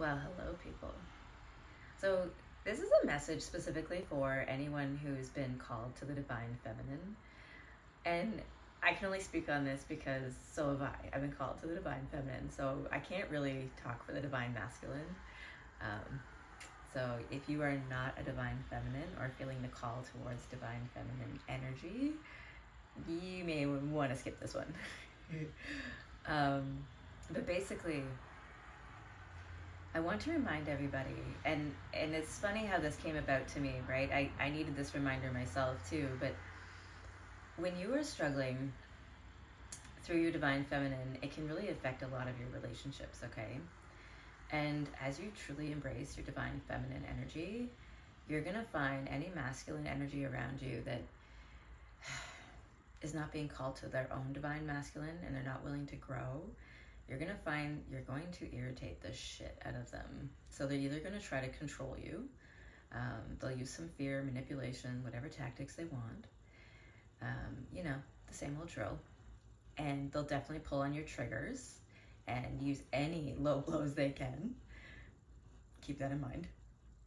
Well, hello, people. So, this is a message specifically for anyone who's been called to the divine feminine. And I can only speak on this because so have I. I've been called to the divine feminine, so I can't really talk for the divine masculine. Um, so, if you are not a divine feminine or feeling the call towards divine feminine energy, you may want to skip this one. um, but basically, I want to remind everybody, and it's funny how this came about to me, right? I needed this reminder myself too, but when you are struggling through your divine feminine, it can really affect a lot of your relationships, okay? And as you truly embrace your divine feminine energy, you're going to find any masculine energy around you that is not being called to their own divine masculine and they're not willing to grow. You're going to find you're going to irritate the shit out of them. So they're either going to try to control you, they'll use some fear, manipulation, whatever tactics they want, the same old drill. And they'll definitely pull on your triggers and use any low blows they can. Keep that in mind.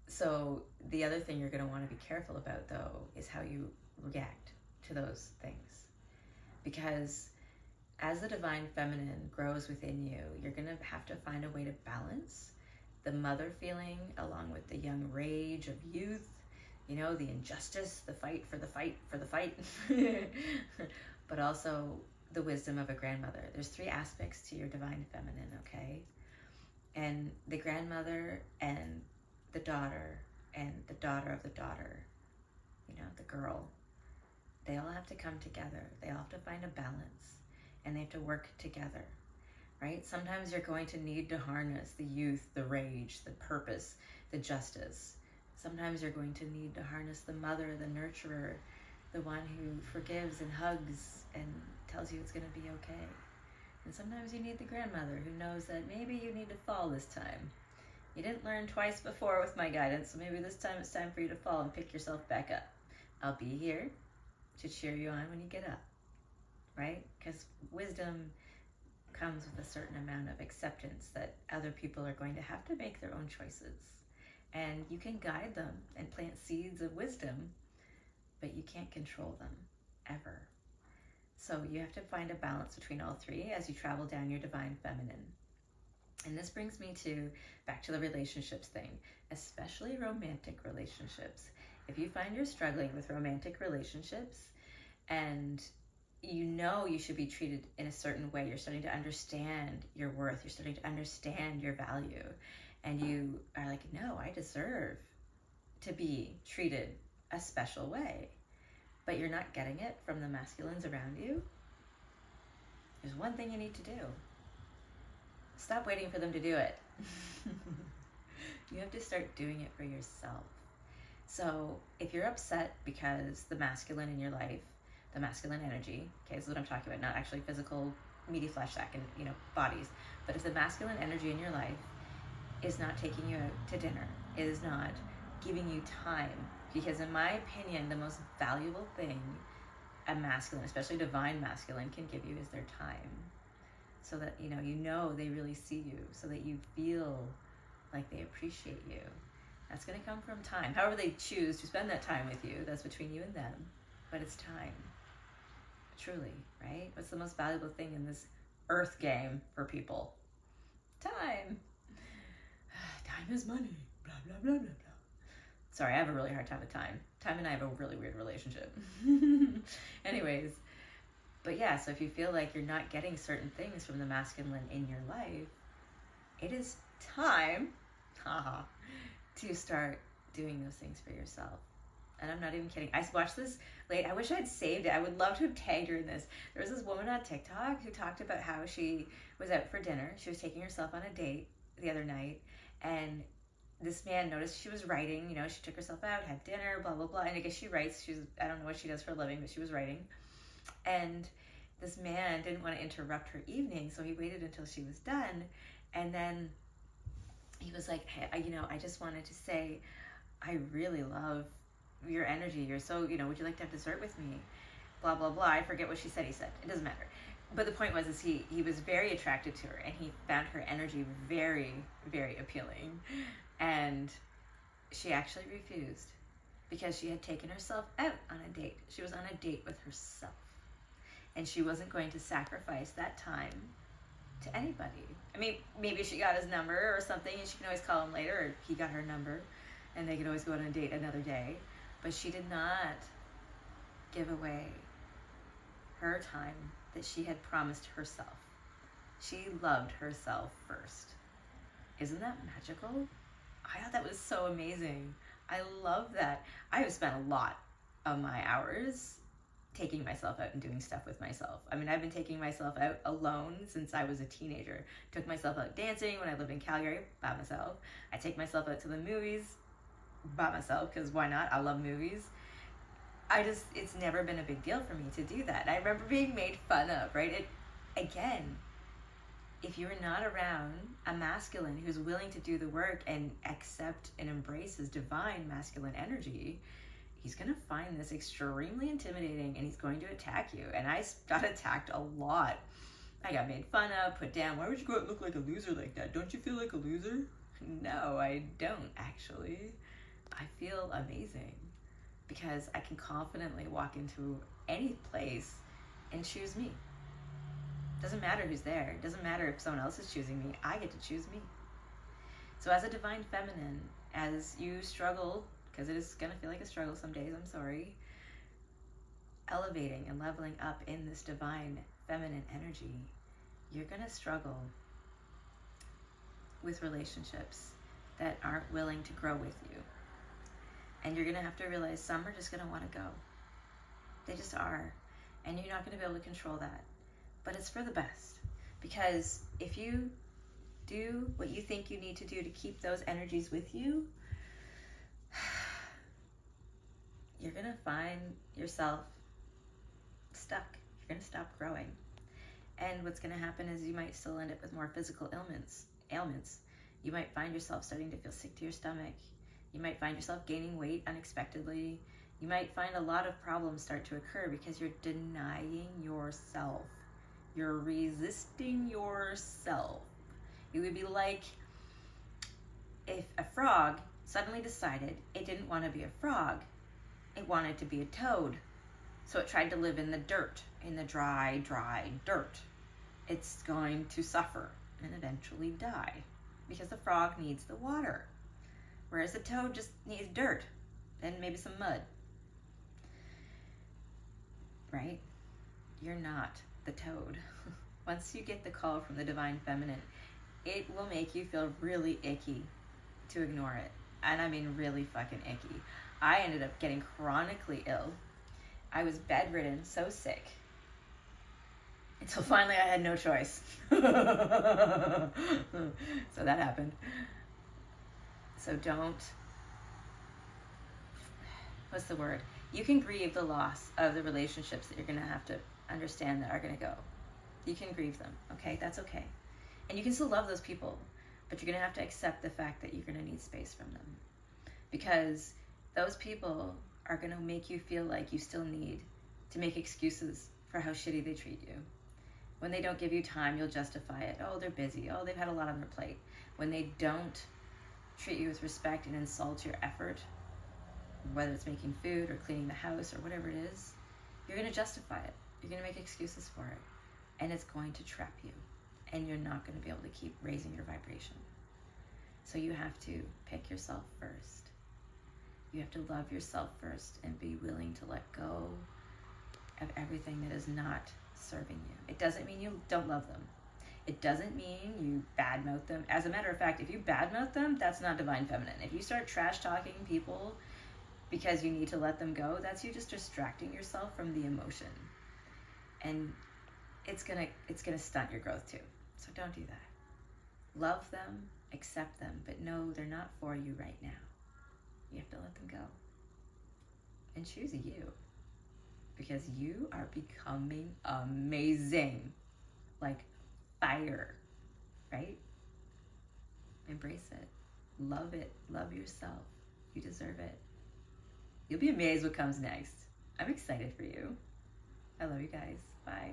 So the other thing you're going to want to be careful about, though, is how you react to those things. Because as the divine feminine grows within you, you're going to have to find a way to balance the mother feeling along with the young rage of youth, the injustice, the fight for the fight, but also the wisdom of a grandmother. There's 3 aspects to your divine feminine, okay? And the grandmother and the daughter and the daughter of the daughter, the girl, they all have to come together. They all have to find a balance. And they have to work together, right? Sometimes you're going to need to harness the youth, the rage, the purpose, the justice. Sometimes you're going to need to harness the mother, the nurturer, the one who forgives and hugs and tells you it's going to be okay. And sometimes you need the grandmother who knows that maybe you need to fall this time. You didn't learn twice before with my guidance, so maybe this time it's time for you to fall and pick yourself back up. I'll be here to cheer you on when you get up. Right? Because wisdom comes with a certain amount of acceptance that other people are going to have to make their own choices. And you can guide them and plant seeds of wisdom, but you can't control them, ever. So you have to find a balance between all 3 as you travel down your divine feminine. And this brings me back to the relationships thing, especially romantic relationships. If you find you're struggling with romantic relationships and you should be treated in a certain way. You're starting to understand your worth. You're starting to understand your value. And you are like, no, I deserve to be treated a special way. But you're not getting it from the masculines around you. There's one thing you need to do. Stop waiting for them to do it. You have to start doing it for yourself. So if you're upset because the masculine in your life, the masculine energy, okay, this is what I'm talking about, not actually physical, meaty flesh sack and, bodies, but if the masculine energy in your life is not taking you out to dinner, is not giving you time, because in my opinion, the most valuable thing a masculine, especially divine masculine, can give you is their time. So that, they really see you, so that you feel like they appreciate you. That's going to come from time. However they choose to spend that time with you, that's between you and them, but it's time. Truly, right? What's the most valuable thing in this earth game for people? Time. Time is money. Blah, blah, blah, blah, blah. Sorry, I have a really hard time with time. Time and I have a really weird relationship. Anyways, but yeah, so if you feel like you're not getting certain things from the masculine in your life, it is time to start doing those things for yourself. And I'm not even kidding. I watched this late. I wish I had saved it. I would love to have tagged her in this. There was this woman on TikTok who talked about how she was out for dinner. She was taking herself on a date the other night. And this man noticed she was writing. She took herself out, had dinner, blah, blah, blah. And I guess she writes. I don't know what she does for a living, but she was writing. And this man didn't want to interrupt her evening, so he waited until she was done. And then he was like, hey, I just wanted to say, I really love your energy. You're so, would you like to have dessert with me? Blah, blah, blah. I forget what she said. He said, it doesn't matter. But the point was, is he was very attracted to her, and he found her energy very, very appealing. And she actually refused because she had taken herself out on a date. She was on a date with herself. And she wasn't going to sacrifice that time to anybody. I mean, maybe she got his number or something, and she can always call him later, or he got her number, and they could always go on a date another day. But she did not give away her time that she had promised herself. She loved herself first. Isn't that magical? I thought that was so amazing. I love that. I have spent a lot of my hours taking myself out and doing stuff with myself. I mean, I've been taking myself out alone since I was a teenager. Took myself out dancing when I lived in Calgary by myself. I take myself out to the movies by myself, because why not? I love movies. It's never been a big deal for me to do that. I remember being made fun of, right? Again, if you're not around a masculine who's willing to do the work and accept and embrace his divine masculine energy, he's going to find this extremely intimidating, and he's going to attack you. And I got attacked a lot. I got made fun of, put down. Why would you go out and look like a loser like that? Don't you feel like a loser? No, I don't, actually. I feel amazing because I can confidently walk into any place and choose me. Doesn't matter who's there. Doesn't matter if someone else is choosing me. I get to choose me. So as a divine feminine, as you struggle, because it is going to feel like a struggle some days, I'm sorry, elevating and leveling up in this divine feminine energy, you're going to struggle with relationships that aren't willing to grow with you. And you're going to have to realize some are just going to want to go. They just are. And you're not going to be able to control that. But it's for the best. Because if you do what you think you need to do to keep those energies with you, you're going to find yourself stuck. You're going to stop growing. And what's going to happen is you might still end up with more physical ailments. You might find yourself starting to feel sick to your stomach. You might find yourself gaining weight unexpectedly. You might find a lot of problems start to occur because you're denying yourself. You're resisting yourself. It would be like if a frog suddenly decided it didn't want to be a frog. It wanted to be a toad. So it tried to live in the dirt, in the dry dirt. It's going to suffer and eventually die because the frog needs the water. Whereas the toad just needs dirt and maybe some mud. Right? You're not the toad. Once you get the call from the divine feminine, it will make you feel really icky to ignore it. And I mean really fucking icky. I ended up getting chronically ill. I was bedridden, so sick. Until finally I had no choice. So that happened. So don't, what's the word? You can grieve the loss of the relationships that you're going to have to understand that are going to go. You can grieve them, okay? That's okay. And you can still love those people, but you're going to have to accept the fact that you're going to need space from them. Because those people are going to make you feel like you still need to make excuses for how shitty they treat you. When they don't give you time, you'll justify it. Oh, they're busy. Oh, they've had a lot on their plate. When they don't treat you with respect and insult your effort, whether it's making food or cleaning the house or whatever it is, you're going to justify it. You're going to make excuses for it. And it's going to trap you. And you're not going to be able to keep raising your vibration. So you have to pick yourself first. You have to love yourself first and be willing to let go of everything that is not serving you. It doesn't mean you don't love them. It doesn't mean you badmouth them. As a matter of fact, if you badmouth them, that's not divine feminine. If you start trash talking people because you need to let them go, that's you just distracting yourself from the emotion. And it's gonna stunt your growth too. So don't do that. Love them, accept them, but no, they're not for you right now. You have to let them go. And choose you. Because you are becoming amazing. Like fire, right? Embrace it. Love it. Love yourself. You deserve it. You'll be amazed what comes next. I'm excited for you. I love you guys. Bye.